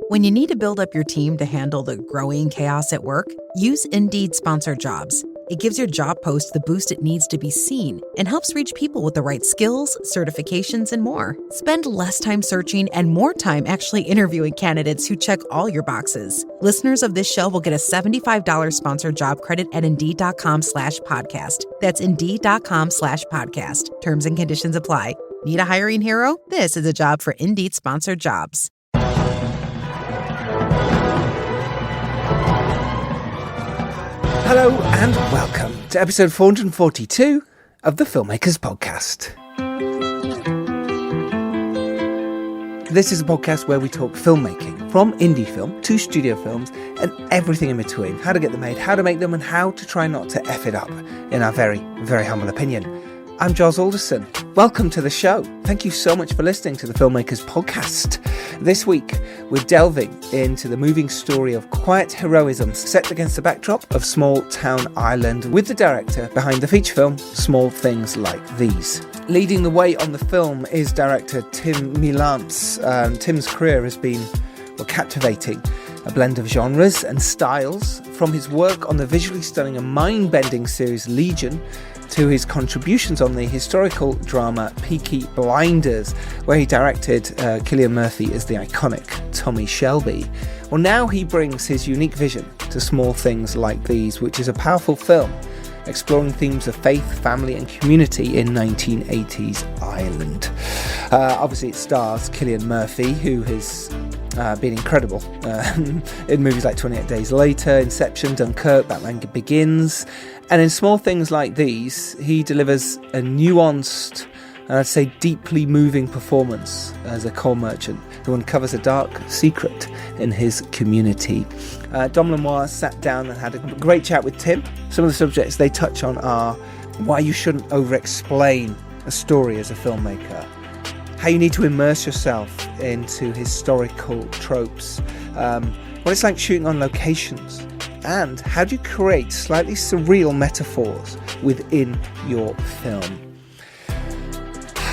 When you need to build up your team to handle the growing chaos at work, use Indeed Sponsored Jobs. It gives your job post the boost it needs to be seen and helps reach people with the right skills, certifications, and more. Spend less time searching and more time actually interviewing candidates who check all your boxes. Listeners of this show will get a $75 sponsored job credit at Indeed.com/podcast. That's Indeed.com/podcast. Terms and conditions apply. Need a hiring hero? This is a job for Indeed Sponsored Jobs. Hello and welcome to episode 442 of the Filmmakers Podcast. This is a podcast where we talk filmmaking, from indie film to studio films and everything in between. How to get them made, how to make them, and how to try not to F it up, in our very, very humble opinion. I'm Giles Alderson. Welcome to the show. Thank you so much for listening to the Filmmakers Podcast. This week, we're delving into the moving story of quiet heroism set against the backdrop of small town Ireland with the director behind the feature film, Small Things Like These. Leading the way on the film is director Tim Mielants. Tim's career has been captivating. A blend of genres and styles, from his work on the visually stunning and mind-bending series Legion to his contributions on the historical drama Peaky Blinders, where he directed Cillian Murphy as the iconic Tommy Shelby. Well, now he brings his unique vision to Small Things Like These, which is a powerful film exploring themes of faith, family and community in 1980s Ireland. Obviously, it stars Cillian Murphy, who has been incredible in movies like 28 Days Later, Inception, Dunkirk, Batman Begins. And in Small Things Like These, he delivers a nuanced and I'd say deeply moving performance as a coal merchant who uncovers a dark secret in his community. Dom Lenoir sat down and had a great chat with Tim. Some of the subjects they touch on are why you shouldn't over-explain a story as a filmmaker, how you need to immerse yourself into historical tropes, what it's like shooting on locations, and how do you create slightly surreal metaphors within your film.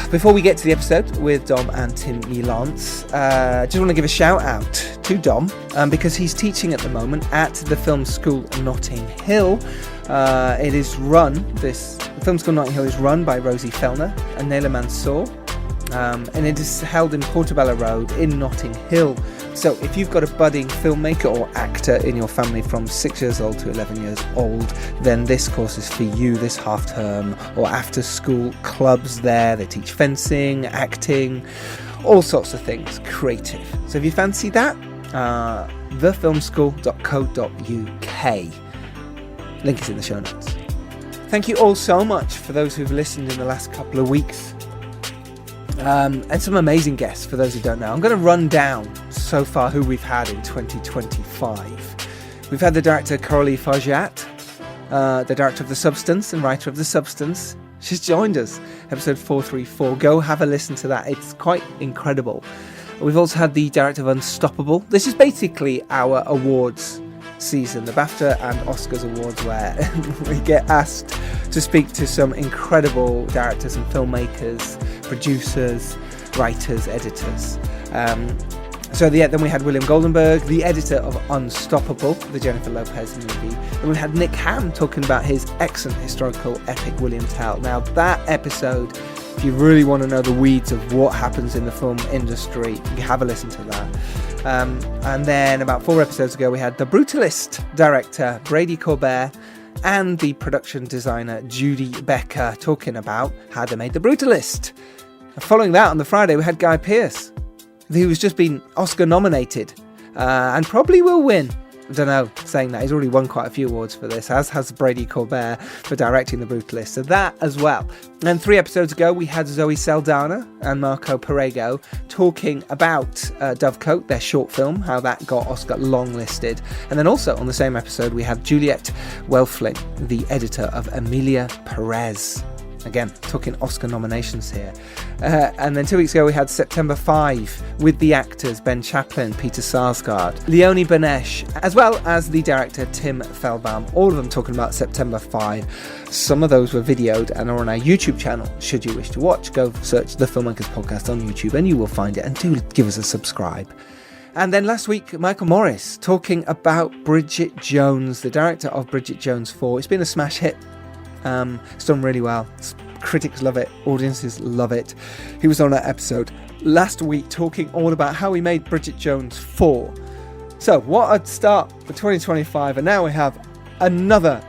Before we get to the episode with Dom and Tim Mielants, I just want to give a shout out to Dom because he's teaching at the moment at the Film School Notting Hill. The Film School Notting Hill is run by Rosie Fellner and Naila Mansour, and it is held in Portobello Road in Notting Hill. So if you've got a budding filmmaker or actor in your family from 6 years old to 11 years old, then this course is for you this half term, or after school clubs there. They teach fencing, acting, all sorts of things, creative. So if you fancy that, thefilmschool.co.uk. Link is in the show notes. Thank you all so much for those who've listened in the last couple of weeks. And some amazing guests for those who don't know. I'm going to run down so far who we've had in 2025. We've had the director Coralie Farjat, the director of The Substance and writer of The Substance. She's joined us, episode 434. Go have a listen to that. It's quite incredible. We've also had the director of Unstoppable. This is basically our awards season, the BAFTA and Oscars awards, where we get asked to speak to some incredible directors and filmmakers, producers, writers, editors. Then we had William Goldenberg, the editor of Unstoppable, the Jennifer Lopez movie. And we had Nick Ham talking about his excellent historical epic William Tell. Now that episode, if you really want to know the weeds of what happens in the film industry, you have a listen to that. And then about 4 episodes ago, we had The Brutalist director Brady Corbett and the production designer Judy Becker talking about how they made The Brutalist. And following that, on the Friday, we had Guy Pearce, who has just been Oscar nominated and probably will win. I don't know, saying that, he's already won quite a few awards for this, as has Brady Corbett for directing The Brutalist, so that as well. And 3 episodes ago, we had Zoe Saldana and Marco Perego talking about Dovecote, their short film, how that got Oscar longlisted. And then also on the same episode, we had Juliette Welfling, the editor of Emilia Perez. Again, talking Oscar nominations here. And then 2 weeks ago, we had September 5 with the actors Ben Chaplin, Peter Sarsgaard, Leonie Benesch, as well as the director Tim Feldbaum. All of them talking about September 5. Some of those were videoed and are on our YouTube channel. Should you wish to watch, go search the Filmmakers Podcast on YouTube and you will find it. And do give us a subscribe. And then last week, Michael Morris talking about Bridget Jones, the director of Bridget Jones 4. It's been a smash hit. It's done really well. Critics love it. Audiences love it. He was on that episode last week talking all about how he made Bridget Jones 4. So what a start for 2025. And now we have another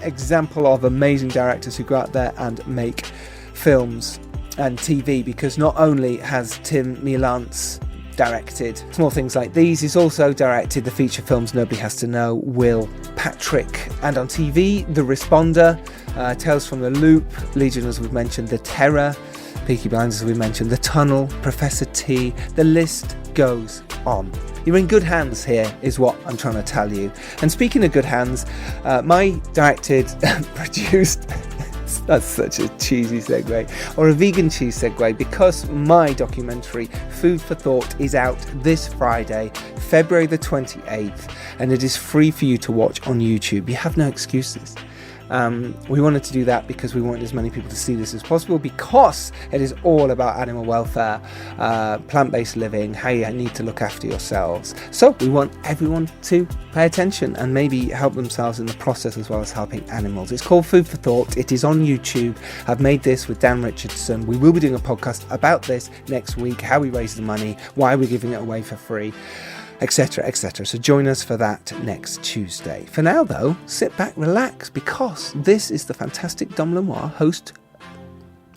example of amazing directors who go out there and make films and TV, because not only has Tim Mielants directed small things like these, he's also directed the feature films Nobody Has to Know, Will, Patrick, and on TV, The Responder, Tales from the Loop, Legion as we've mentioned, The Terror, Peaky Blinders as we mentioned, The Tunnel, Professor T, the list goes on. You're in good hands here, is what I'm trying to tell you. And speaking of good hands, my directed, produced, that's such a cheesy segue, or a vegan cheese segue, because my documentary, Food for Thought, is out this Friday, February the 28th, and it is free for you to watch on YouTube. You have no excuses. We wanted to do that because we wanted as many people to see this as possible, because it is all about animal welfare, plant-based living, how you need to look after yourselves. So we want everyone to pay attention and maybe help themselves in the process as well as helping animals. It's called Food for Thought. It is on YouTube. I've made this with Dan Richardson. We will be doing a podcast about this next week, how we raise the money, why we're giving it away for free, etc., etc. So join us for that next Tuesday. For now, though, sit back, relax, because this is the fantastic Dom Lenoir, host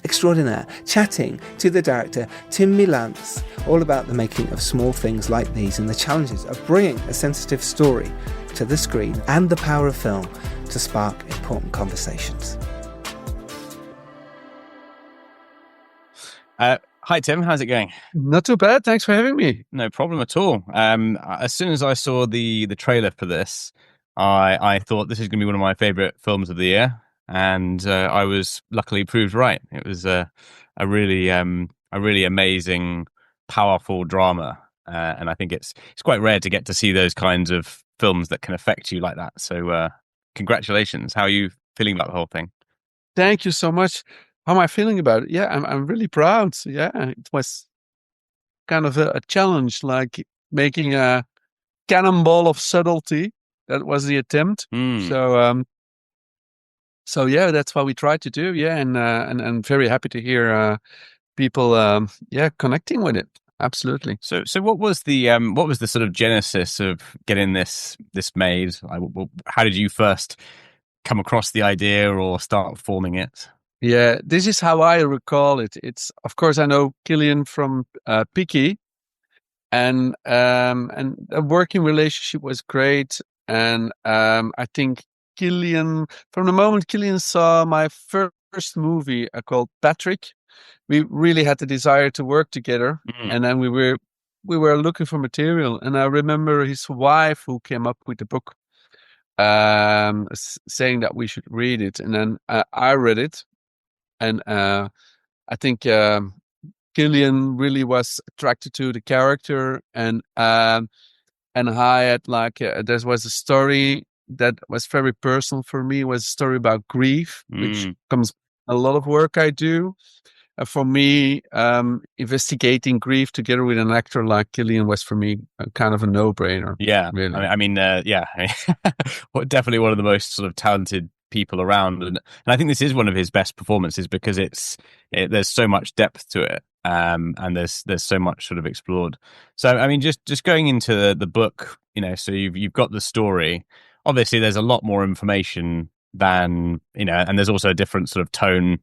extraordinaire, chatting to the director Tim Mielants all about the making of small things like these and the challenges of bringing a sensitive story to the screen and the power of film to spark important conversations. Hi, Tim. How's it going? Not too bad. Thanks for having me. No problem at all. As soon as I saw the trailer for this, I thought this is going to be one of my favorite films of the year, and I was luckily proved right. It was a really amazing, powerful drama, and I think it's quite rare to get to see those kinds of films that can affect you like that. So, congratulations. How are you feeling about the whole thing? Thank you so much. How am I feeling about it? Yeah, I'm really proud. Yeah, it was kind of a challenge, like making a cannonball of subtlety. That was the attempt. So yeah, that's what we tried to do. Yeah, and very happy to hear people connecting with it. Absolutely. So what was the sort of genesis of getting this made? How did you first come across the idea or start forming it? Yeah, this is how I recall it. It's, of course, I know Cillian from Peaky, and a working relationship was great. And I think Cillian, from the moment Cillian saw my first movie called Patrick, we really had the desire to work together. And then we were looking for material. And I remember his wife who came up with the book, saying that we should read it. And then I read it. And I think Cillian really was attracted to the character, and I had there was a story that was very personal for me. It was a story about grief, which comes a lot of work I do. For me, investigating grief together with an actor like Cillian was for me kind of a no-brainer. Yeah, really. Definitely one of the most sort of talented people around, and I think this is one of his best performances because there's so much depth to it, and there's so much sort of explored. So I mean, just going into the book, so you've got the story. Obviously, there's a lot more information than and there's also a different sort of tone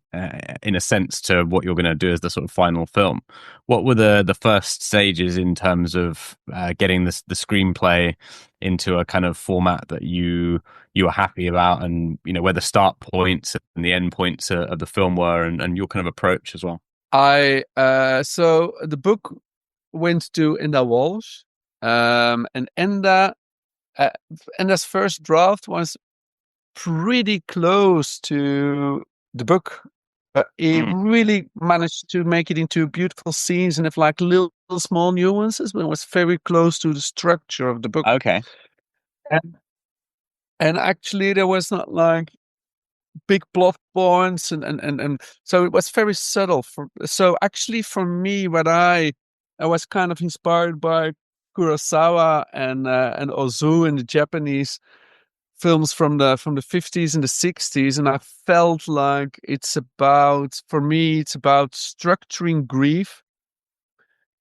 in a sense to what you're going to do as the sort of final film. What were the first stages in terms of getting the screenplay into a kind of format that you were happy about, and where the start points and the end points of the film were, and your kind of approach as well? So the book went to Enda Walsh, and Enda's first draft was pretty close to the book. He really managed to make it into beautiful scenes and have like little small nuances, but it was very close to the structure of the book. Okay. And actually there was not like big plot points and so it was very subtle. So actually for me, what I was kind of inspired by Kurosawa and Ozu in the Japanese films from the 50s and the 60s, and I felt like for me it's about structuring grief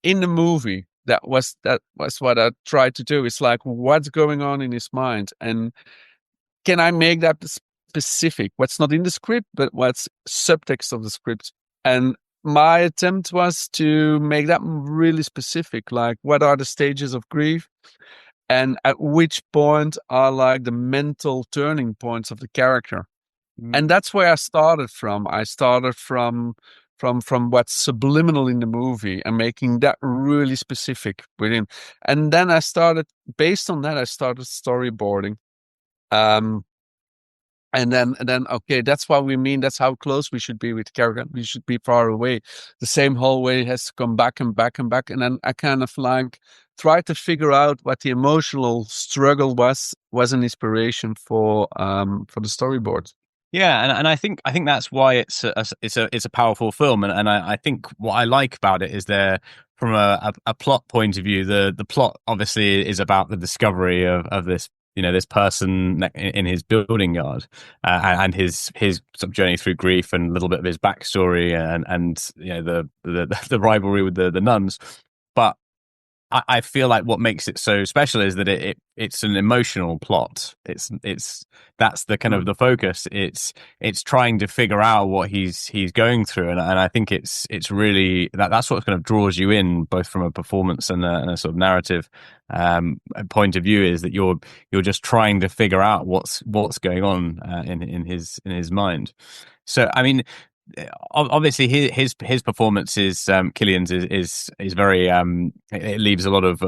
in the movie. That was what I tried to do. It's like, what's going on in his mind, and can I make that specific? What's not in the script, but what's subtext of the script? And my attempt was to make that really specific. Like, what are the stages of grief? And at which point are like the mental turning points of the character. And that's where I started from. I started from what's subliminal in the movie and making that really specific within. And then based on that, I started storyboarding. And then, okay, that's what we mean. That's how close we should be with the character. We should be far away. The same hallway has to come back and back and back. And then I kind of like tried to figure out what the emotional struggle was an inspiration for the storyboard. Yeah, and I think that's why it's a powerful film, and I think what I like about it is from a plot point of view, the plot obviously is about the discovery of this, this person in his building yard, and his sort of journey through grief and a little bit of his backstory and the rivalry with the nuns. But I feel like what makes it so special is that it's an emotional plot. That's the kind of the focus. It's trying to figure out what he's going through, and I think it's really that's what kind of draws you in, both from a performance and a sort of narrative point of view, is that you're just trying to figure out what's going on in his mind. So I mean, obviously his performance is Cillian's is very it leaves a lot of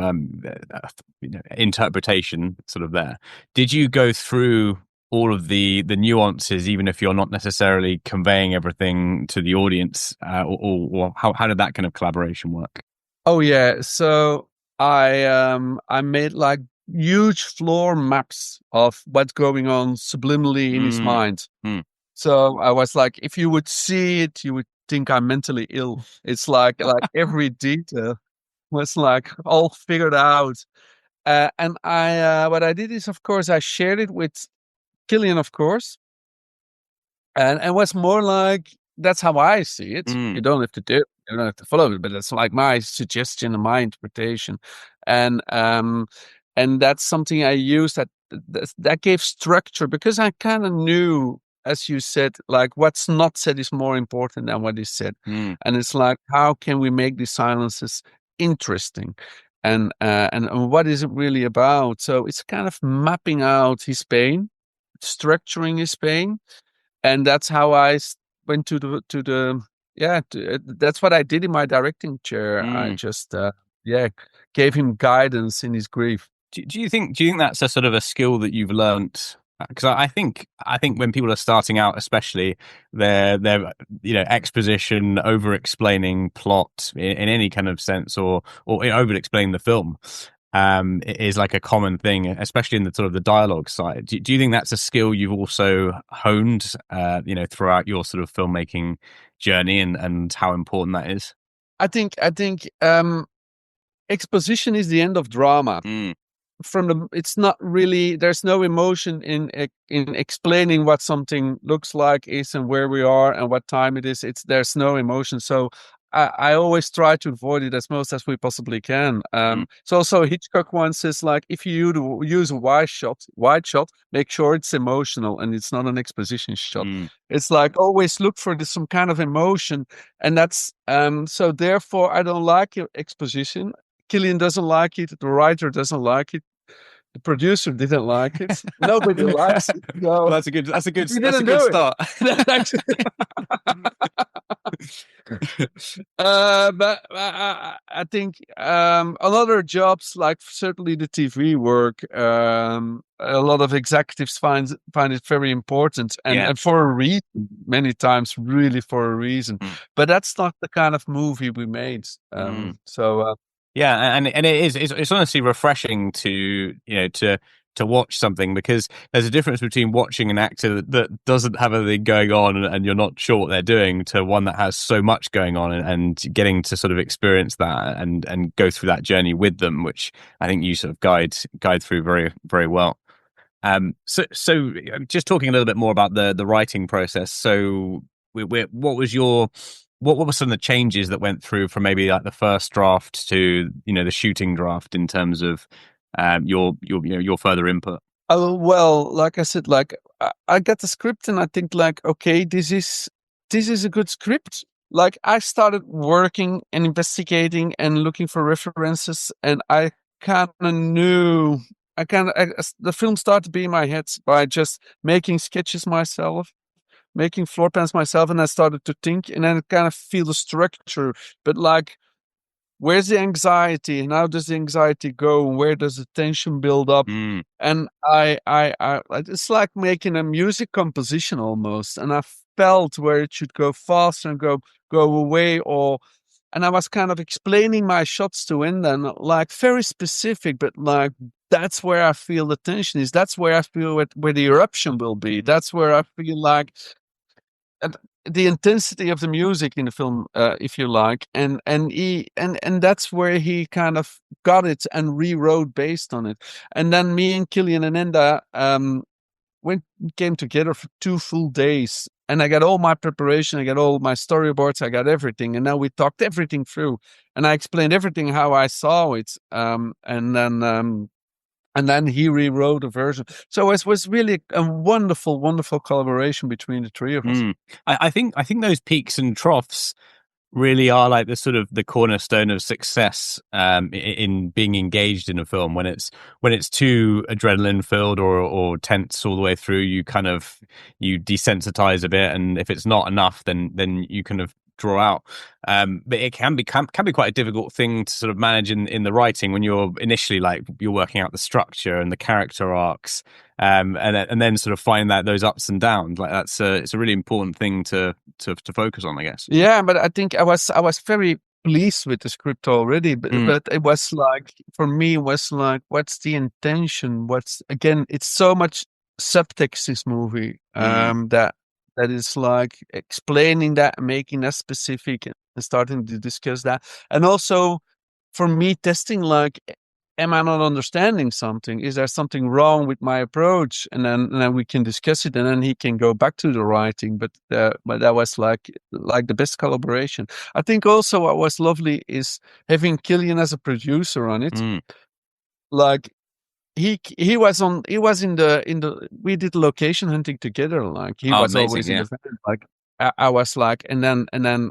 interpretation sort of there. Did you go through all of the nuances, even if you're not necessarily conveying everything to the audience, or how did that kind of collaboration work? Oh yeah, so I made like huge floor maps of what's going on subliminally in his mind. So I was like, if you would see it, you would think I'm mentally ill. It's like every detail was like all figured out. And what I did is, of course, I shared it with Cillian, of course. And it was more like, that's how I see it. You don't have to do it. You don't have to follow it, but it's like my suggestion and my interpretation. And that's something I used that gave structure, because I kind of knew, as you said, like what's not said is more important than what is said. And it's like, how can we make these silences interesting? And what is it really about? So it's kind of mapping out his pain, structuring his pain. And that's how I went that's what I did in my directing chair. I just, gave him guidance in his grief. Do you think that's a sort of a skill that you've learnt? Because I think when people are starting out, especially, they're exposition, over explaining plot in any kind of sense, or over explaining the film, is like a common thing, especially in the sort of the dialogue side. Do you think that's a skill you've also honed, throughout your sort of filmmaking journey, and how important that is? I think exposition is the end of drama. It's not really, there's no emotion in explaining what something looks like, is, and where we are and what time it is. There's no emotion. So I always try to avoid it as most as we possibly can. So also Hitchcock once says, like, if you use a wide shot, make sure it's emotional and it's not an exposition shot. It's like, always look for some kind of emotion. And that's, so therefore I don't like exposition. Cillian doesn't like it. The writer doesn't like it. The producer didn't like it. Nobody likes it. No. Well, that's a good start. But I think on other jobs, like certainly the TV work, a lot of executives find it very important, and for a reason, many times really for a reason. But that's not the kind of movie we made. So. Yeah, and it's honestly refreshing to to watch something, because there's a difference between watching an actor that doesn't have anything going on and you're not sure what they're doing, to one that has so much going on, and getting to sort of experience that and go through that journey with them, which I think you sort of guide through very, very well. So just talking a little bit more about the writing process. So what were some of the changes that went through from maybe like the first draft to, the shooting draft, in terms of your further input? Well, like I said, like I got the script and I think like, okay, this is a good script. Like I started working and investigating and looking for references, and I kind of knew. The film started to be in my head by just making sketches myself, making floor plans myself, and I started to think, and then kind of feel the structure. But like, where's the anxiety, and how does the anxiety go, and where does the tension build up? And I it's like making a music composition almost, and I felt where it should go faster and go away, and I was kind of explaining my shots to him then, like very specific, but like that's where I feel the tension is. That's where I feel where the eruption will be. That's where I feel like the intensity of the music in the film, if you like, and that's where he kind of got it and rewrote based on it. And then me and Cillian and Enda came together for 2 full days, and I got all my preparation, I got all my storyboards, I got everything, and now we talked everything through, and I explained everything how I saw it, and then he rewrote a version. So it was really a wonderful, wonderful collaboration between the three of us. I think those peaks and troughs really are like the sort of the cornerstone of success in being engaged in a film. When it's too adrenaline filled or tense all the way through, you desensitize a bit, and if it's not enough, then you kind of draw out. But it can be quite a difficult thing to sort of manage in the writing when you're initially you're working out the structure and the character arcs, and then sort of find that those ups and downs. Like it's a really important thing to focus on, I guess. Yeah, but I think I was very pleased with the script already, but it was like, for me, it was like, what's the intention? It's so much subtext, this movie, that is like explaining that, making that specific, and starting to discuss that. And also for me, testing, like, am I not understanding something? Is there something wrong with my approach? And then we can discuss it, and then he can go back to the writing. But that was like the best collaboration. I think also what was lovely is having Cillian as a producer on it. Like, he was in the we did location hunting together. Like, he was amazing, always in the van. Like, I was like, and then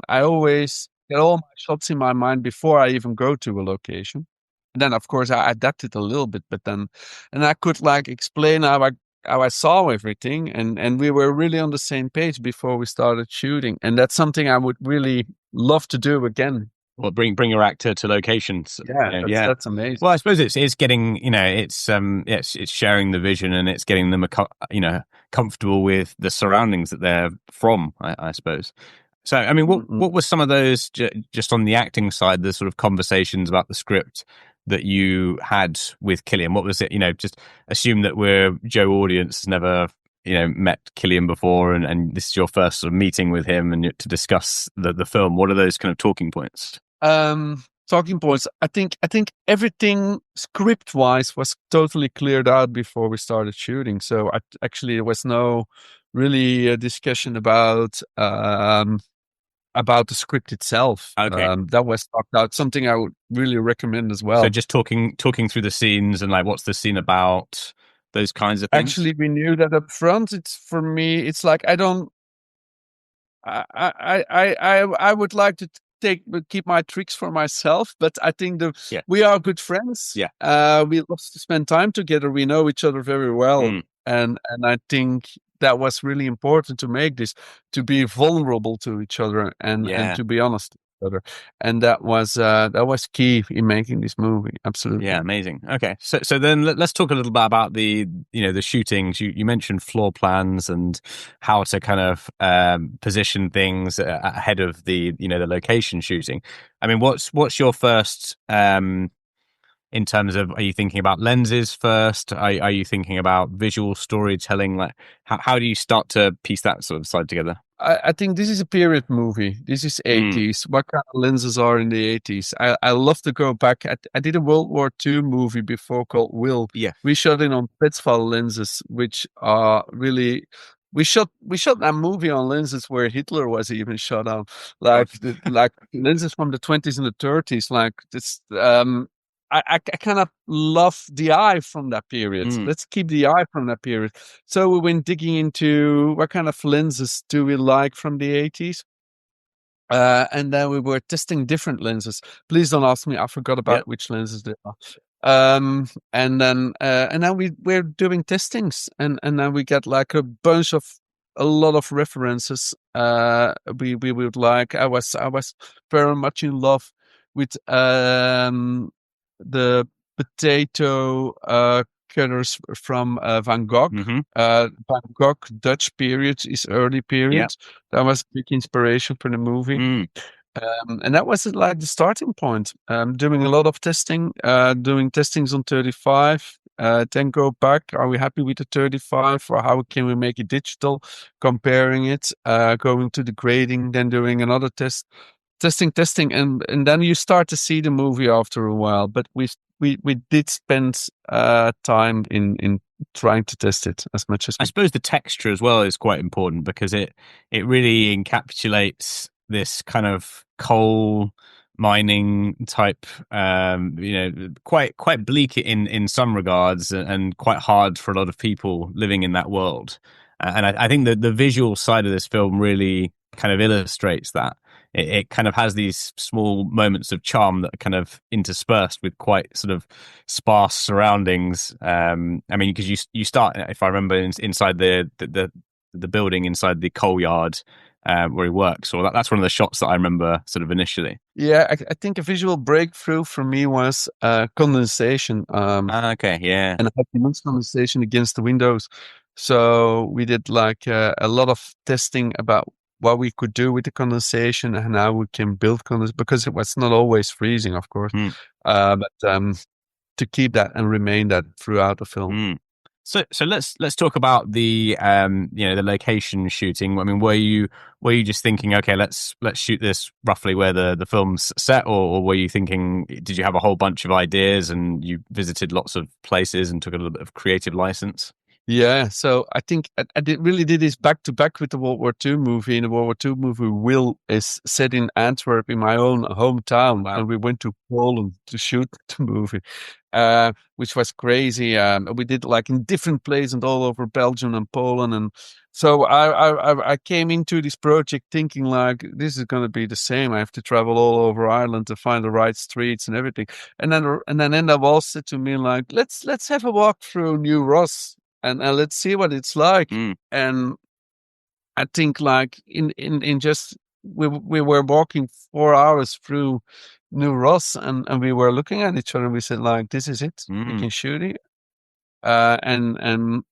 I always get all my shots in my mind before I even go to a location. And then of course I adapted a little bit, but then, and I could like explain how I saw everything, and we were really on the same page before we started shooting. And that's something I would really love to do again. Well, bring your actor to locations. That's amazing. Well, I suppose it's getting, it's sharing the vision, and it's getting them comfortable with the surroundings that they're from, I suppose. So, I mean, what were some of those, just on the acting side, the sort of conversations about the script that you had with Cillian? What was it? Just assume that we're Joe audience, never met Cillian before, and this is your first sort of meeting with him and to discuss the film. What are those kind of talking points? Talking points. I think everything script wise was totally cleared out before we started shooting. So actually there was no really discussion about the script itself. Okay. That was talked out. Something I would really recommend as well. So just talking through the scenes, and like, what's the scene about? Those kinds of things. Actually, we knew that up front. It's, for me, it's like, I would like to keep my tricks for myself, but I think we are good friends. Yeah. We love to spend time together. We know each other very well, and I think that was really important to make this, to be vulnerable to each other and to be honest to each other, and that was key in making this movie. Absolutely. Yeah, amazing. Okay, so then let's talk a little bit about the the shootings. You mentioned floor plans and how to kind of position things ahead of the the location shooting. I mean, what's your first in terms of, are you thinking about lenses first? Are you thinking about visual storytelling? Like, how do you start to piece that sort of side together? I think this is a period movie. This is 80s. What kind of lenses are in the 80s? I love to go back. I did a World War II movie before called Will. Yeah. We shot it on Petzval lenses, which are really... We shot that movie on lenses where Hitler was even shot on, like lenses from the 20s and the 30s. Like this, I kind of love the eye from that period. Let's keep the eye from that period. So we went digging into what kind of lenses do we like from the 80s. And then we were testing different lenses. Please don't ask me. I forgot about which lenses they are. And then we're doing testings, and then we get like a lot of references. We would like. I was very much in love with the potato cutters from Van Gogh. Van Gogh Dutch period is early period. That was a big inspiration for the movie. And that was like the starting point. Doing a lot of testing, doing testings on 35, then go back. Are we happy with the 35, or how can we make it digital? Comparing it, going to the grading, then doing another testing, and then you start to see the movie after a while. But we did spend time in trying to test it as much as I suppose the texture as well is quite important, because it really encapsulates this kind of coal mining type, quite bleak in some regards, and quite hard for a lot of people living in that world. And I think that the visual side of this film really kind of illustrates that. It kind of has these small moments of charm that are kind of interspersed with quite sort of sparse surroundings. I mean, because you start, if I remember, inside the building, inside the coal yard where he works. So that's one of the shots that I remember sort of initially. Yeah, I think a visual breakthrough for me was condensation. Okay, yeah. And I had immense condensation against the windows. So we did like a lot of testing about what we could do with the condensation and how we can build condensation, because it was not always freezing, of course. But to keep that and remain that throughout the film. So let's talk about the the location shooting. I mean, were you just thinking, okay, let's shoot this roughly where the film's set, or were you thinking, did you have a whole bunch of ideas and you visited lots of places and took a little bit of creative license? Yeah, so I think I really did this back to back with the World War II movie. And the World War II movie Will is set in Antwerp, in my own hometown. Wow. And we went to Poland to shoot the movie, which was crazy. We did like in different places and all over Belgium and Poland. And so I came into this project thinking like, this is going to be the same. I have to travel all over Ireland to find the right streets and everything. And then Enda Walsh said to me like, let's have a walk through New Ross. And let's see what it's like. And I think like in just, we were walking 4 hours through New Ross, and we were looking at each other and we said like, this is it. We can shoot it. And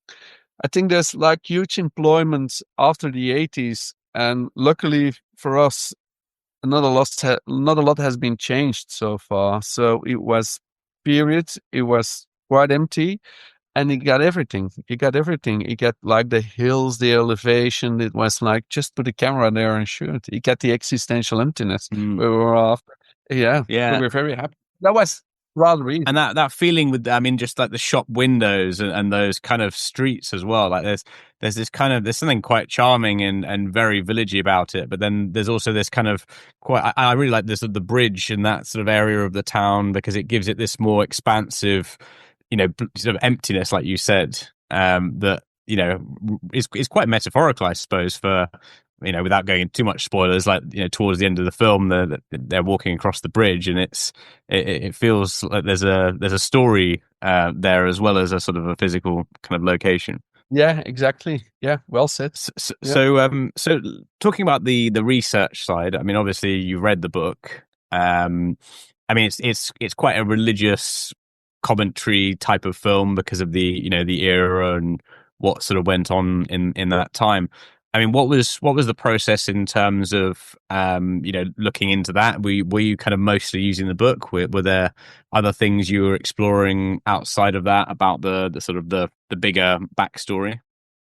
I think there's like huge employment after the 80s. And luckily for us, not a lot has been changed so far. So it was period. It was quite empty. And you got everything. You got like the hills, the elevation. It was like, just put the camera there and shoot. You got the existential emptiness we were after. Yeah. We were very happy. That was rather easy. And that feeling with, I mean, just like the shop windows and those kind of streets as well. Like there's this kind of, there's something quite charming and very villagey about it. But then there's also this kind of I really like this, the bridge in that sort of area of the town, because it gives it this more expansive, sort of emptiness, like you said, that, is quite metaphorical, I suppose, for, without going into too much spoilers, like, towards the end of the film, they're walking across the bridge, and it feels like there's a story there, as well as a sort of a physical kind of location. Yeah, exactly. Yeah, well said. So talking about the research side, I mean, obviously you read the book. I mean, it's quite a religious commentary type of film because of the the era and what sort of went on in that time. I mean, what was the process in terms of looking into that? Were you kind of mostly using the book? Were there other things you were exploring outside of that about the sort of the bigger backstory?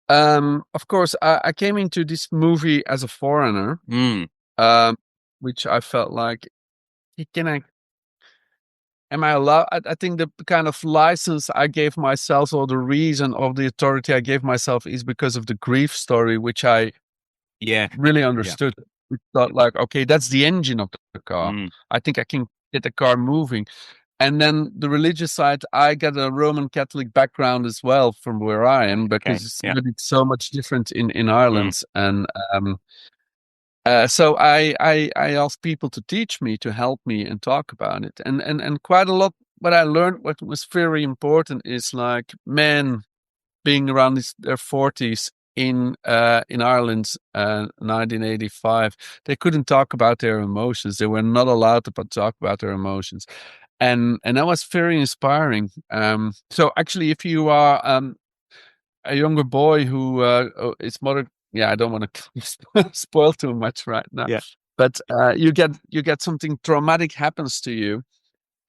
Of course, I came into this movie as a foreigner, which I felt like, am I allowed? I think the kind of license I gave myself, or the reason of the authority I gave myself, is because of the grief story, which I really understood. Yeah. It's not like, okay, that's the engine of the car. I think I can get the car moving. And then the religious side, I get a Roman Catholic background as well from where I am, because it's really so much different in Ireland. And so I asked people to teach me, to help me and talk about it. And quite a lot, what I learned, what was very important, is like men being around their 40s in Ireland, 1985, they couldn't talk about their emotions. They were not allowed to talk about their emotions. And that was very inspiring. So actually, if you are a younger boy who is mother, I don't want to spoil too much right now. Yeah. But you get something traumatic happens to you,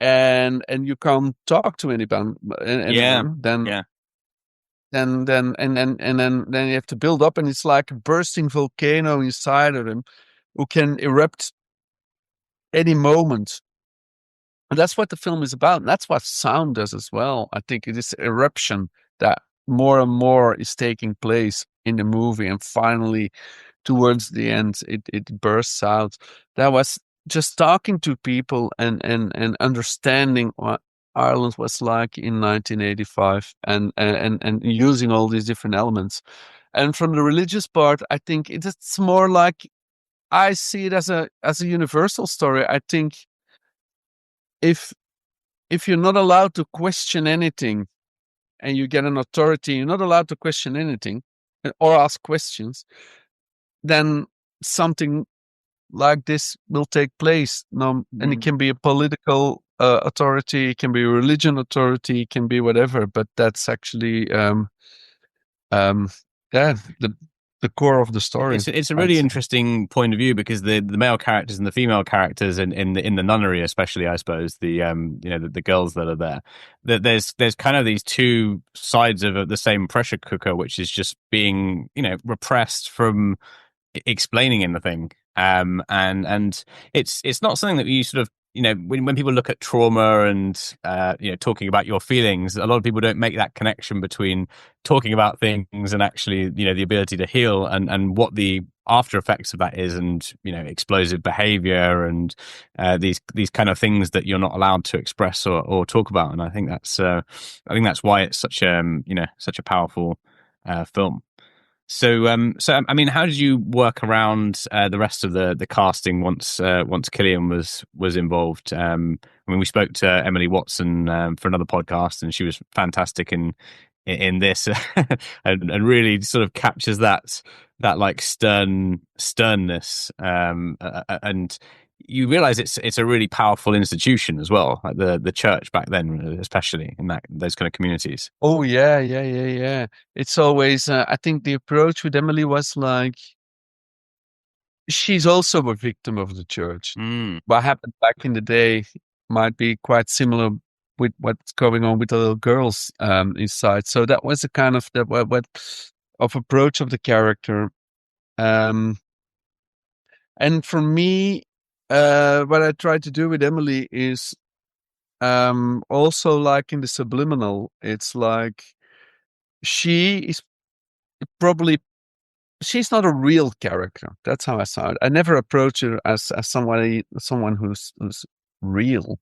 and you can't talk to anyone. Then you have to build up, and it's like a bursting volcano inside of him, who can erupt any moment. And that's what the film is about. And that's what sound does as well. I think it is eruption that more and more is taking place in the movie. And finally, towards the end, it bursts out. That was just talking to people and understanding what Ireland was like in 1985 and using all these different elements. And from the religious part, I think it's more like, I see it as a universal story. I think if you're not allowed to question anything, and you get an authority, you're not allowed to question anything or ask questions, then something like this will take place. And it can be a political authority, it can be a religion authority, it can be whatever. But that's actually the core of the story. It's a really interesting point of view, because the male characters and the female characters in the nunnery, especially, I suppose, the the girls that are there, that there's kind of these two sides of the same pressure cooker, which is just being repressed from explaining anything. And it's not something that you sort of, when people look at trauma and talking about your feelings, a lot of people don't make that connection between talking about things and actually the ability to heal, and what the after effects of that is, and explosive behavior and these kind of things that you're not allowed to express or talk about. And I think that's why it's such a powerful film. So I mean, how did you work around the rest of the casting once Cillian was involved? I mean, we spoke to Emily Watson for another podcast, and she was fantastic in this, and really sort of captures that like sternness, and you realize it's a really powerful institution as well, like the church back then, especially in those kind of communities. Oh yeah. It's always I think the approach with Emily was like, she's also a victim of the church. What happened back in the day might be quite similar with what's going on with the little girls inside. So that was a kind of approach of the character. And for me, what I try to do with Emily is also like in the subliminal. It's like she's not a real character. That's how I saw it. I never approach her as someone who's real.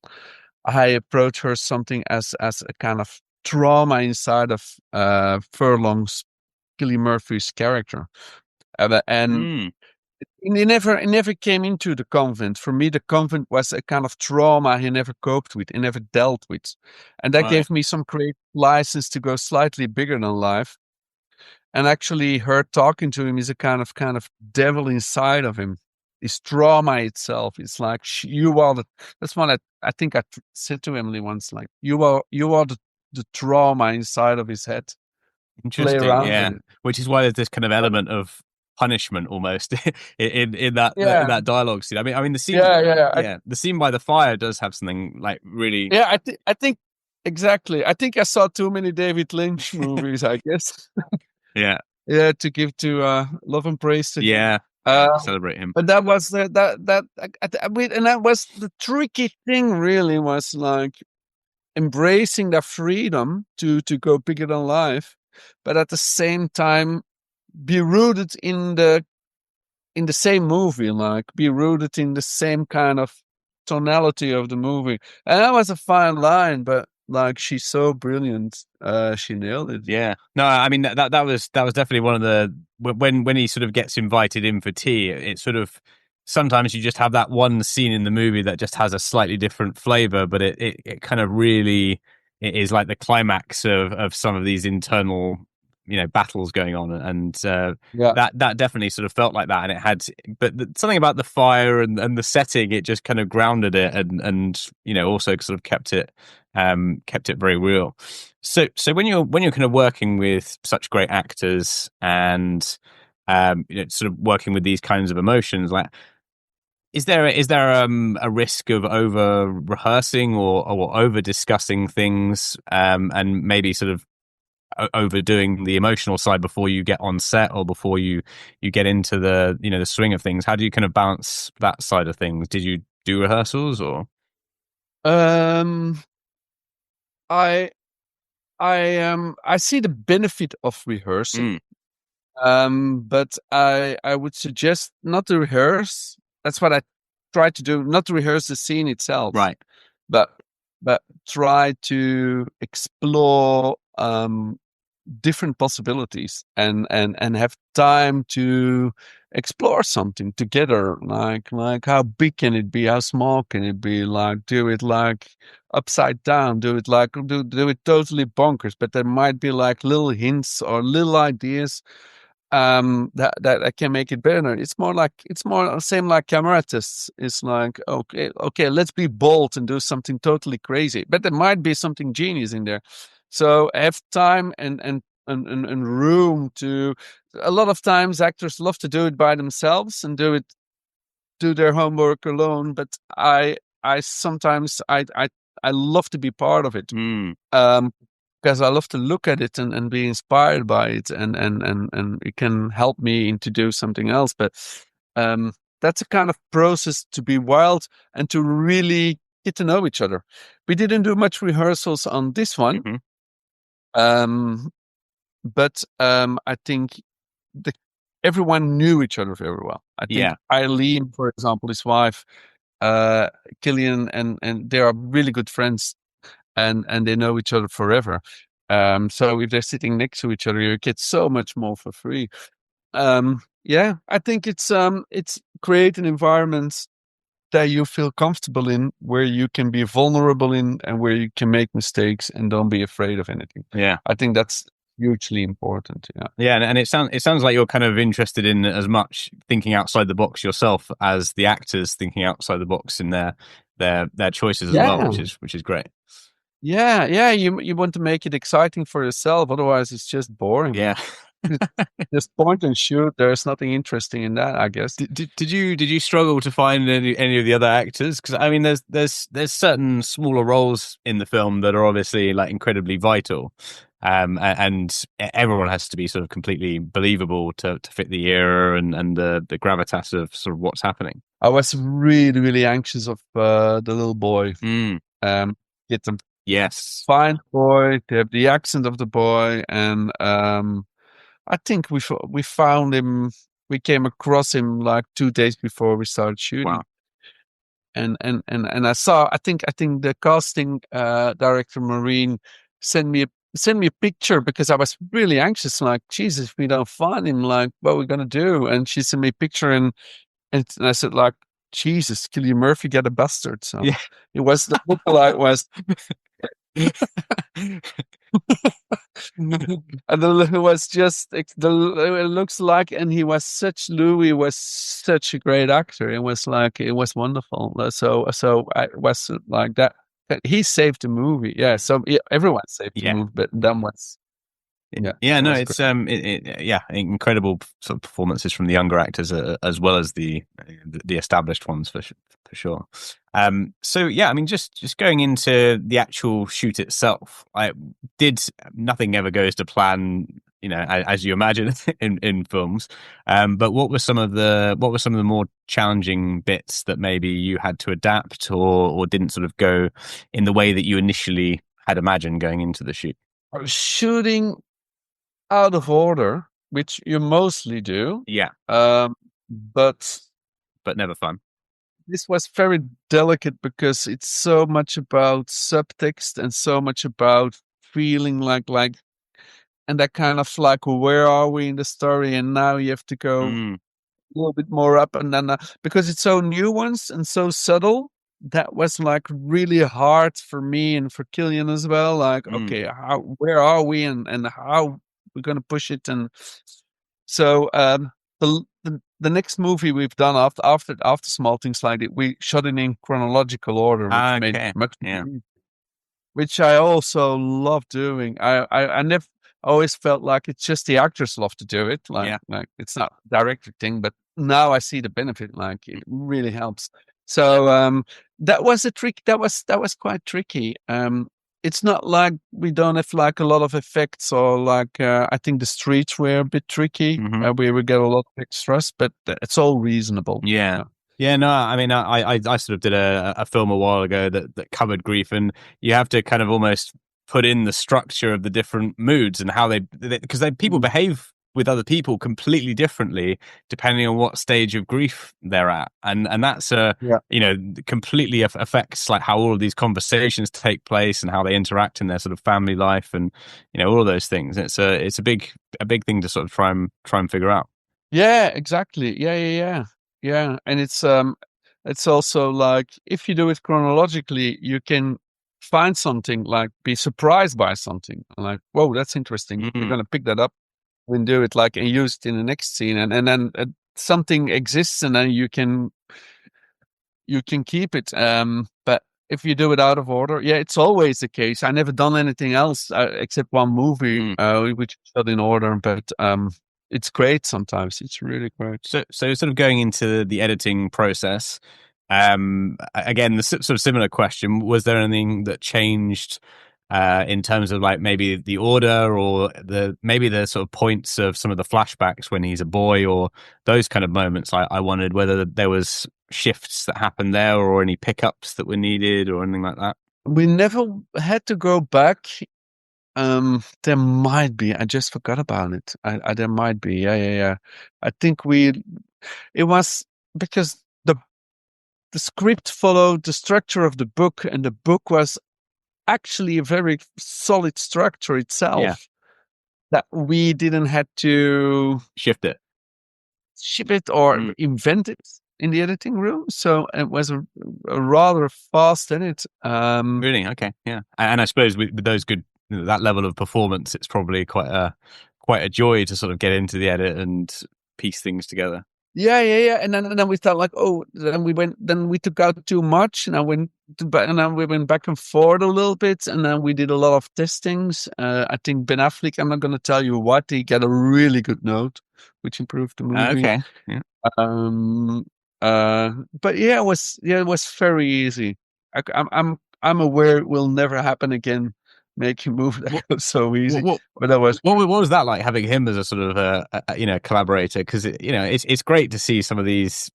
I approach her something as a kind of trauma inside of Furlong's, Cillian Murphy's character, and he never came into the convent. For me, the convent was a kind of trauma he never coped with, he never dealt with, and that gave me some creative license to go slightly bigger than life. And actually, her talking to him is a kind of devil inside of him. His trauma itself. It's like you are the. That's what I think I said to Emily once. Like you are the trauma inside of his head. Interesting, yeah. Which is why there's this kind of element of punishment almost in that Yeah. in that dialogue scene. I mean the scene, the scene by the fire does have something like really. Yeah, I think exactly. I think I saw too many David Lynch movies, I guess. Yeah. Yeah, to give to love and praise to him. Celebrate him. But that was and that was the tricky thing. Really, was like embracing that freedom to go bigger than life, but at the same time be rooted in the same movie, like be rooted in the same kind of tonality of the movie. And that was a fine line, but like she's so brilliant, she nailed it. Yeah, no, I mean that was definitely one of the when he sort of gets invited in for tea. It's sort of sometimes you just have that one scene in the movie that just has a slightly different flavor, but it kind of really it is like the climax of some of these internal battles going on, and that definitely sort of felt like that. And it had, but something about the fire and the setting, it just kind of grounded it, and also sort of kept it very real. So when you're kind of working with such great actors and sort of working with these kinds of emotions, like is there a risk of over rehearsing or over discussing things, and maybe sort of overdoing the emotional side before you get on set or before you get into the the swing of things? How do you kind of balance that side of things? Did you do rehearsals or? I see the benefit of rehearsing, but I would suggest not to rehearse. That's what I try to do. Not to rehearse the scene itself, right? But try to explore different possibilities and have time to explore something together. Like how big can it be? How small can it be? Like do it like upside down. Do it like do it totally bonkers. But there might be like little hints or little ideas that can make it better. It's more same like camera tests. It's like okay, let's be bold and do something totally crazy, but there might be something genius in there. So have time and room to. A lot of times actors love to do it by themselves and do their homework alone, but I sometimes I love to be part of it. Because I love to look at it and be inspired by it, and it can help me into do something else. But that's a kind of process to be wild and to really get to know each other. We didn't do much rehearsals on this one, but I think everyone knew each other very well. I think Eileen, for example, his wife, Cillian, and they are really good friends. And they know each other forever. So if they're sitting next to each other, you get so much more for free. I think it's create an environment that you feel comfortable in, where you can be vulnerable in, and where you can make mistakes and don't be afraid of anything. Yeah, I think that's hugely important. And it sounds like you're kind of interested in as much thinking outside the box yourself as the actors thinking outside the box in their choices as well, which is great. Yeah. You want to make it exciting for yourself. Otherwise, it's just boring. Yeah. Just point and shoot. There's nothing interesting in that, I guess. Did you struggle to find any of the other actors? Because I mean, there's certain smaller roles in the film that are obviously like incredibly vital, and everyone has to be sort of completely believable to fit the era and the gravitas of sort of what's happening. I was really, really anxious of the little boy. Get them. Yes. Find the boy, to have the accent of the boy, and I think we found him. We came across him like 2 days before we started shooting. Wow. And I saw. I think the casting director Maureen sent me a picture, because I was really anxious. Like, Jesus, if we don't find him, like, what are we gonna do? And she sent me a picture, and I said, like, Jesus, Cillian Murphy got a bastard. So it was the lookalike was. And it was just it looks like, and he was Louis was such a great actor. It was wonderful. So I was like that. He saved the movie. Yeah. So everyone saved the movie, but that was Yeah, no, was it's great. yeah, incredible sort of performances from the younger actors as well as the established ones for sure. So yeah, I mean, just going into the actual shoot itself, I did nothing ever goes to plan, you know, as you imagine in films. But what were some of the more challenging bits that maybe you had to adapt or didn't sort of go in the way that you initially had imagined going into the shoot? Shooting out of order, which you mostly do. Yeah, But but never fun. this was very delicate because it's so much about subtext and so much about feeling like, and that kind of like, where are we in the story? And now you have to go Mm, a little bit more up and then, because it's so nuanced and so subtle. That was like really hard for me and for Cillian as well. Like, mm. okay, where are we and how we're going to push it? And so, the next movie we've done after Small Things Like It, we shot it in chronological order, which made Okay. much, Yeah. which I also love doing. I never always felt like it's just the actors love to do it, like Yeah. like it's not a director thing. But now I see the benefit, like it really helps. So that was a trick. That was quite tricky. It's not like we don't have like a lot of effects or like I think the streets were a bit tricky. Mhm. We get a lot of extras, but it's all reasonable. Yeah. Yeah, no, I mean, I sort of did a film a while ago that covered grief, and you have to kind of almost put in the structure of the different moods and how because people Mm. behave with other people completely differently depending on what stage of grief they're at, and that's Yeah. you know, completely affects like how all of these conversations take place and how they interact in their sort of family life, and you know, all of those things. It's a big thing to sort of try and figure out. Yeah, exactly. Yeah. And it's also like if you do it chronologically, you can find something, like be surprised by something. Like, whoa, that's interesting. We're Mm, gonna pick that up and do it like and use it in the next scene, and then something exists, and then you can keep it. But if you do it out of order, yeah, it's always the case. I never done anything else except one movie, mm. which is shot in order. But it's great sometimes. It's really great. So sort of going into the editing process, again, the sort of similar question: was there anything that changed in terms of like maybe the order or maybe the sort of points of some of the flashbacks when he's a boy or those kind of moments? I wondered whether there was shifts that happened there or any pickups that were needed or anything like that. We never had to go back. There might be. I just forgot about it. There might be. Yeah. I think it was because the script followed the structure of the book, and the book was actually a very solid structure itself. Yeah. That we didn't have to Shift it. ship it or Mm. invent it in the editing room. So it was a rather fast edit. Really? Okay. Yeah. And I suppose with those good, that level of performance, it's probably quite a joy to sort of get into the edit and piece things together. Yeah. And then we thought like, oh, then we took out too much, and then we went back and forth a little bit, and then we did a lot of testings. I think Ben Affleck, I'm not going to tell you what, he got a really good note, which improved the movie. Okay. Yeah. But yeah, it was very easy. I'm aware it will never happen again. Making movie that goes so easy, but that was what was that like, having him as a sort of you know, collaborator? Because you know, it's great to see some of these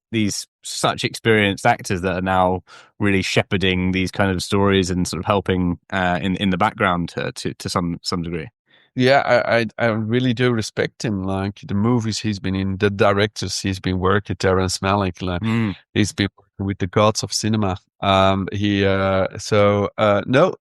such experienced actors that are now really shepherding these kind of stories and sort of helping in the background to some degree. Yeah, I really do respect him. Like the movies he's been in, the directors he's been working, Terrence Malick, like he's been working with the gods of cinema. No,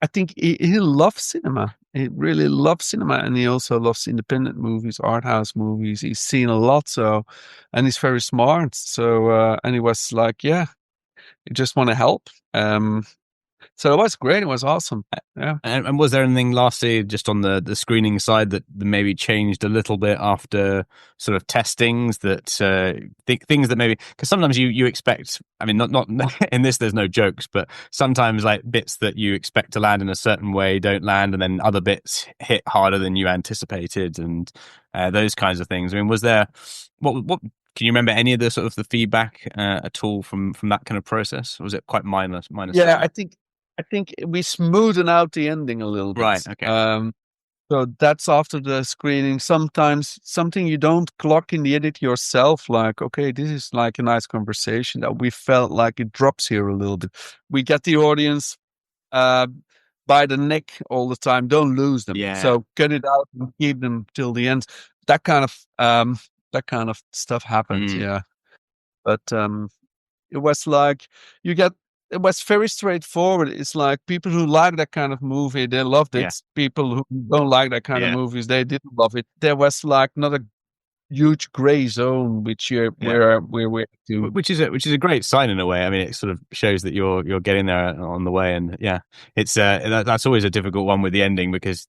I think he loves cinema. He really loves cinema, and he also loves independent movies, art house movies. He's seen a lot, and he's very smart. And he was like, yeah, you just want to help. So it was great. It was awesome. Yeah. And was there anything lastly just on the screening side that maybe changed a little bit after sort of testings that things that maybe, because sometimes you expect, I mean, not in this there's no jokes, but sometimes like bits that you expect to land in a certain way don't land, and then other bits hit harder than you anticipated, and those kinds of things. I mean, was there what can you remember any of the sort of the feedback at all from that kind of process? Or was it quite minor? Yeah, I think we smoothen out the ending a little bit. Right. Okay. So that's after the screening. Sometimes something you don't clock in the edit yourself, like, okay, this is like a nice conversation that we felt like it drops here a little bit. We get the audience by the neck all the time. Don't lose them. Yeah. So cut it out and keep them till the end. That kind of stuff happened. Yeah. But it was like it was very straightforward. It's like people who like that kind of movie, they loved it. Yeah. People who don't like that kind of movies, they didn't love it. There was like not a huge gray zone, which we're to. Which is a great sign in a way. I mean, it sort of shows that you're getting there on the way, and yeah, it's that's always a difficult one with the ending, because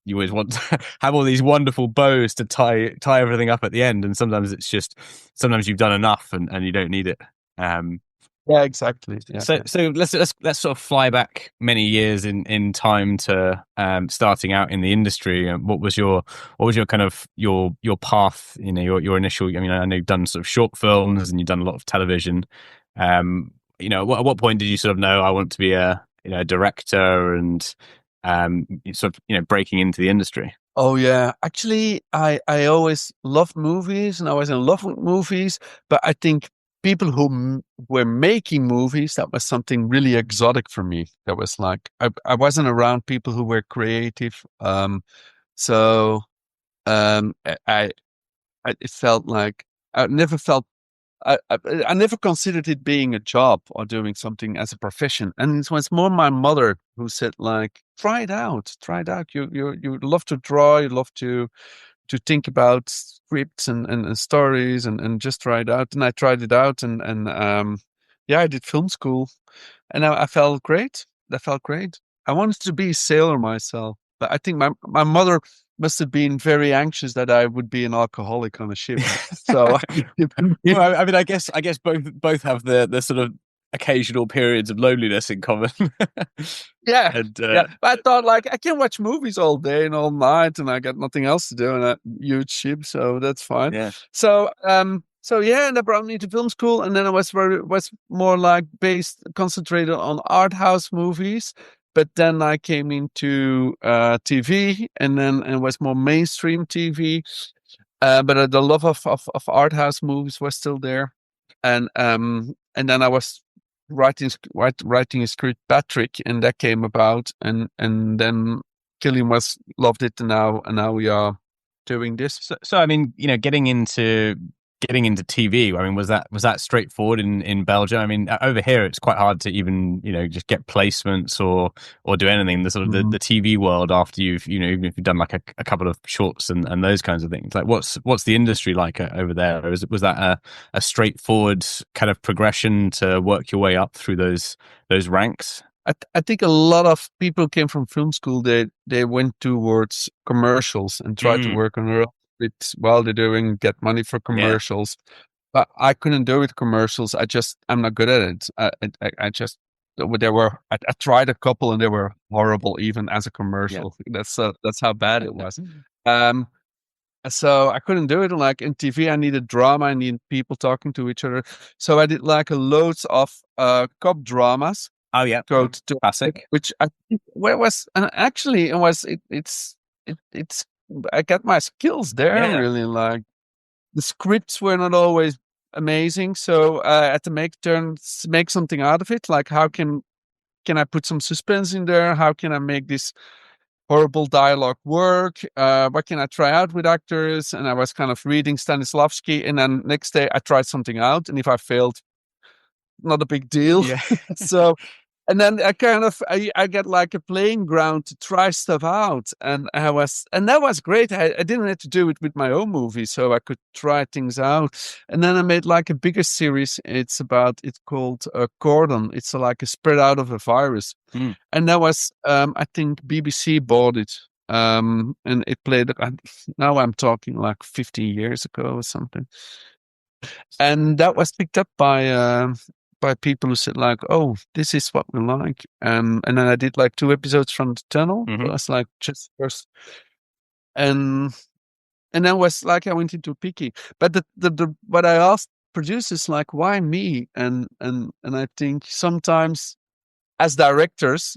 you always want to have all these wonderful bows to tie everything up at the end, and sometimes you've done enough and you don't need it. Yeah, exactly. Yeah, so let's sort of fly back many years in time to starting out in the industry. What was your kind of your path? You know, your initial. I mean, I know you've done sort of short films and you've done a lot of television. You know, at what point did you sort of know I want to be a director and sort of breaking into the industry? Oh yeah, actually, I always loved movies and I was in love with movies, but I think people who were making movies, that was something really exotic for me. That was like I wasn't around people who were creative, so it felt like I never considered it being a job or doing something as a profession. And it was more my mother who said, like, try it out. You love to draw, you love to think about scripts and stories and just try it out. And I tried it out and I did film school and I felt great. That felt great. I wanted to be a sailor myself, but I think my mother must have been very anxious that I would be an alcoholic on a ship. So, well, I mean, I guess both have the sort of occasional periods of loneliness in common. Yeah. And, yeah. But I thought, like, I can watch movies all day and all night, and I got nothing else to do on a huge ship, so that's fine. Yeah. So, and that brought me to film school, and then I was more like concentrated on art house movies. But then I came into TV, and then it was more mainstream TV. But the love of art house movies was still there, and then I was writing a script, Patrick, and that came about, and then Cillian loved it, and now we are doing this. So I mean, getting into TV, I mean, was that straightforward in Belgium? I mean, over here it's quite hard to even just get placements or do anything. The sort of the TV world, after you've even if you've done like a couple of shorts and those kinds of things. Like, what's the industry like over there? Or was that a straightforward kind of progression to work your way up through those ranks? I think a lot of people came from film school. They went towards commercials and tried to work on it while they're get money for commercials. But I couldn't do it commercials. I'm not good at it. I tried a couple and they were horrible even as a commercial. Yeah. That's how bad it was. So I couldn't do it. Like in TV, I needed drama. I needed people talking to each other. So I did like loads of cop dramas. Oh yeah, classic. Which I think it's I got my skills there. Yeah. Really, like the scripts were not always amazing, so I had to make something out of it. Like, how can I put some suspense in there? How can I make this horrible dialogue work? What can I try out with actors? And I was kind of reading Stanislavski, and then next day I tried something out, and if I failed, not a big deal. Yeah. So And then I get like a playing ground to try stuff out, and that was great. I didn't have to do it with my own movie, so I could try things out. And then I made like a bigger series. It's called Cordon. It's like a spread out of a virus, and that was I think BBC bought it, and it played. Now I'm talking like 15 years ago or something, and that was picked up by people who said like, "Oh, this is what we like," and then I did like 2 episodes from the tunnel. Mm-hmm. So I was like just first, and then was like I went into Peaky. But the what I asked producers like, why me? And I think sometimes as directors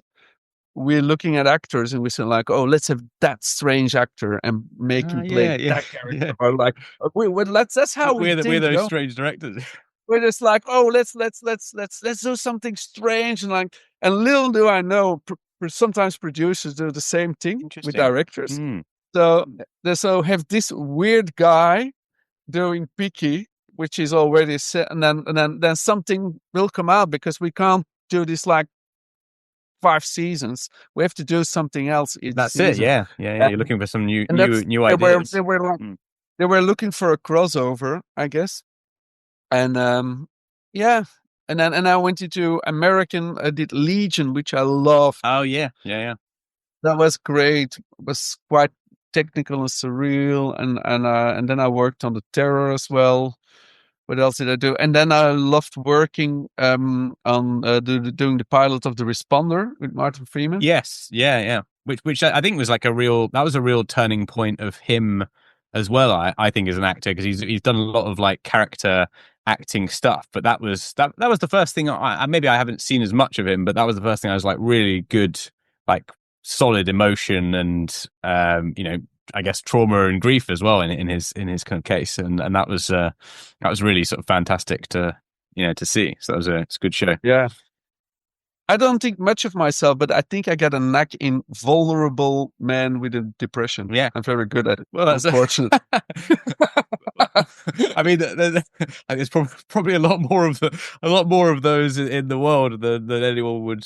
we're looking at actors and we say like, oh, let's have that strange actor and make him play that character. Yeah. Or like, that's how we're think, those strange directors. We're just like, oh, let's do something strange, and like, and little do I know, sometimes producers do the same thing with directors. So they have this weird guy doing Peaky, which is already set, and then something will come out because we can't do this like 5 seasons. We have to do something else. That's it. Yeah. You're looking for some new ideas. They were looking for a crossover, I guess. And and then I went into American. I did Legion, which I loved. Oh yeah. That was great. It was quite technical and surreal. And then I worked on The Terror as well. What else did I do? And then I loved working on doing the pilot of The Responder with Martin Freeman. Yes, yeah. Which I think was like a real turning point of him as well. I think as an actor, because he's done a lot of like character acting stuff, but that was the first thing maybe I haven't seen as much of him, but that was the first thing I was like really good, like solid emotion and I guess trauma and grief as well in his kind of case, and that was really sort of fantastic to see. So it's a good show. Yeah. I don't think much of myself, but I think I got a knack in vulnerable men with a depression. Yeah, I'm very good at it. Well, that's unfortunate. I mean, there's probably a lot more of those in the world than anyone would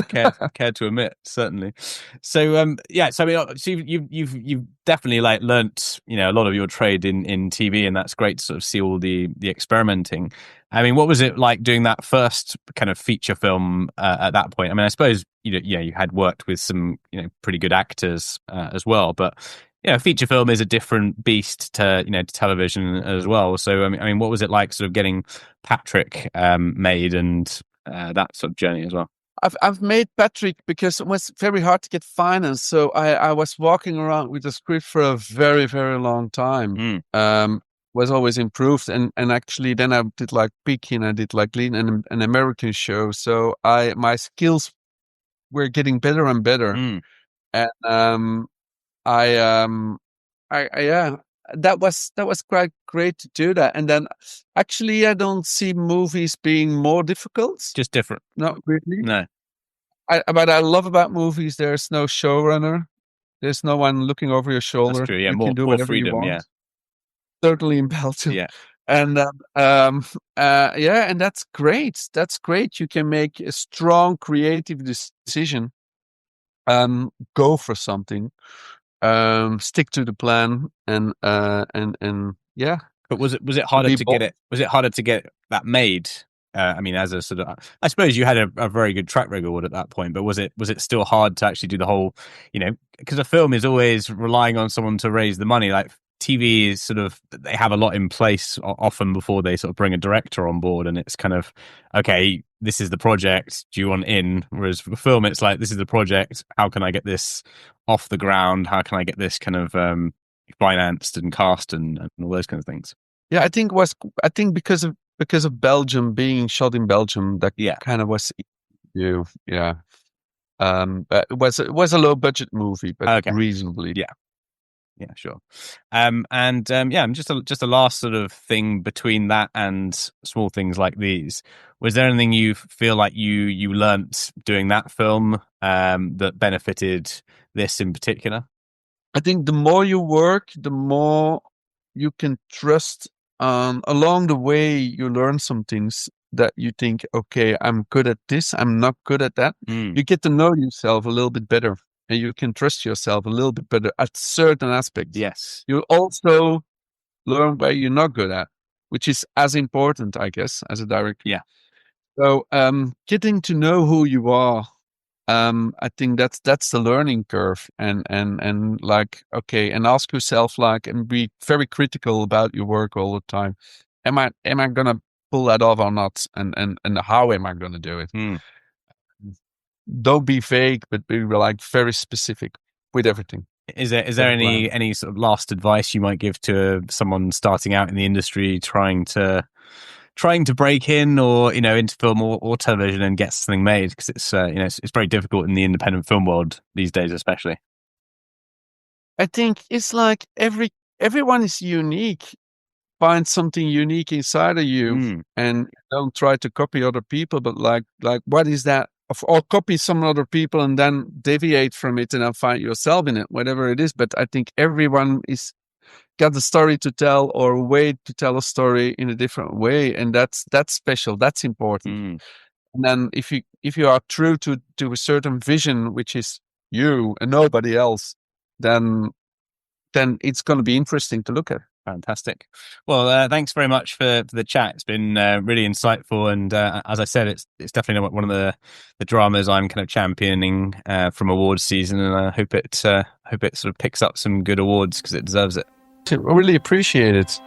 care to admit. Certainly. So So I mean, so you've definitely like learnt a lot of your trade in TV, and that's great to sort of see all the experimenting. I mean, what was it like doing that first kind of feature film at that point? I mean, I suppose you had worked with some pretty good actors as well, but feature film is a different beast to to television as well. So I mean, what was it like sort of getting Patrick made and that sort of journey as well? I've made Patrick because it was very hard to get finance. So I was walking around with the script for a very, very long time. Was always improved, and actually then I did like Peaky and I did like Lean and an American show. So my skills were getting better and better, and that was quite great to do that. And then actually I don't see movies being more difficult. Just different. Not really. No. But I love about movies, there's no showrunner. There's no one looking over your shoulder. That's true. Yeah, you more, can do more whatever freedom. you want. Yeah. Certainly in Belgium. Yeah. And and that's great. That's great. You can make a strong creative decision. Go for something. Stick to the plan, and yeah. But was it harder to get it? Was it harder to get that made? I mean, as a sort of, I suppose you had a very good track record at that point, but was it still hard to actually do the whole, because a film is always relying on someone to raise the money. Like TV is sort of, they have a lot in place often before they sort of bring a director on board, and it's kind of, okay, this is the project, do you want in? Whereas for film, it's like, this is the project, how can I get this off the ground? How can I get this kind of financed and cast and all those kind of things? Yeah, I think because of Belgium, being shot in Belgium, that kind of was yeah. But it was a low budget movie, but reasonably. Yeah, sure. Just a last sort of thing between that and small things like these. Was there anything you feel like you learnt doing that film that benefited this in particular? I think the more you work, the more you can trust. Along the way, you learn some things that you think, okay, I'm good at this, I'm not good at that. You get to know yourself a little bit better, and you can trust yourself a little bit better at certain aspects. Yes. You also learn where you're not good at, which is as important, I guess, as a director. Yeah. So getting to know who you are, I think that's the learning curve, and like, okay, and ask yourself, like, and be very critical about your work all the time. Am I gonna pull that off or not? And how am I gonna do it? Don't be vague, but be like very specific with everything. Is there any sort of last advice you might give to someone starting out in the industry, trying to break in, or into film or television and get something made? Because it's it's very difficult in the independent film world these days, especially. I think it's like everyone is unique. Find something unique inside of you, and don't try to copy other people, but like what is that? Or copy some other people and then deviate from it and then find yourself in it, whatever it is. But I think everyone is got a story to tell, or a way to tell a story in a different way, and that's special. That's important. And then if you are true to a certain vision, which is you and nobody else, then it's going to be interesting to look at. Fantastic. Well, thanks very much for the chat. It's been really insightful, and as I said, it's definitely one of the dramas I'm kind of championing from awards season, and I hope it sort of picks up some good awards, because it deserves it. I really appreciate it.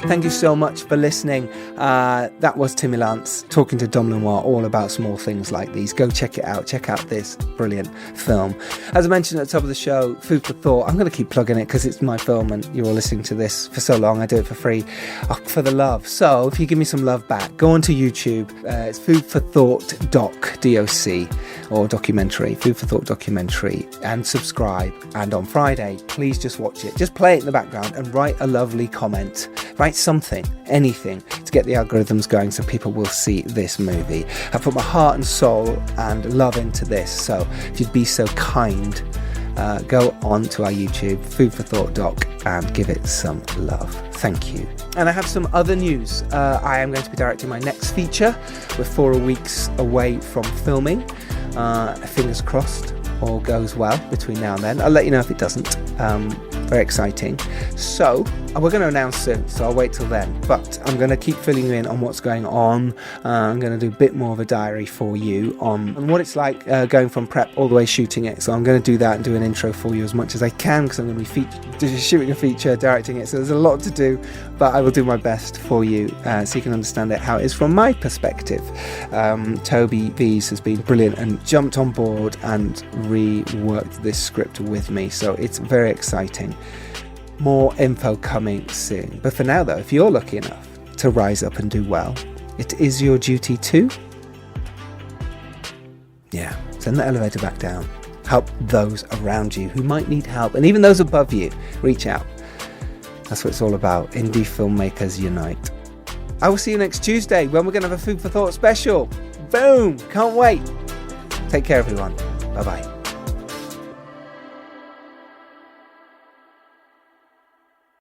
Thank you so much for listening. That was Tim Mielants talking to Dom Lenoir all about small things like these. Go check it out. Check out this brilliant film. As I mentioned at the top of the show, Food for Thought. I'm going to keep plugging it because it's my film and you're all listening to this for so long. I do it for free, for the love. So if you give me some love back, go onto YouTube. It's Food for Thought DOC, or documentary, Food for Thought documentary, and subscribe. And on Friday, please just watch it. Just play it in the background and write a lovely comment. Write something, anything, to get the algorithms going so people will see this movie. I've put my heart and soul and love into this, so if you'd be so kind, go on to our YouTube, Food for Thought Doc, and give it some love. Thank you. And I have some other news. I am going to be directing my next feature. We're 4 weeks away from filming. Fingers crossed all goes well between now and then. I'll let you know if it doesn't. Very exciting. So we're going to announce soon, so I'll wait till then. But I'm going to keep filling you in on what's going on. I'm going to do a bit more of a diary for you on what it's like going from prep all the way shooting it. So I'm going to do that and do an intro for you as much as I can, because I'm going to be shooting a feature, directing it. So there's a lot to do, but I will do my best for you so you can understand it how it is from my perspective. Toby Vees has been brilliant and jumped on board and reworked this script with me. So it's very exciting. More info coming soon. But for now, though, if you're lucky enough to rise up and do well, it is your duty to send the elevator back down. Help those around you who might need help, and even those above you. Reach out. That's what it's all about. Indie filmmakers unite. I will see you next Tuesday when we're going to have a Food for Thought special. Boom! Can't wait. Take care, everyone. Bye-bye.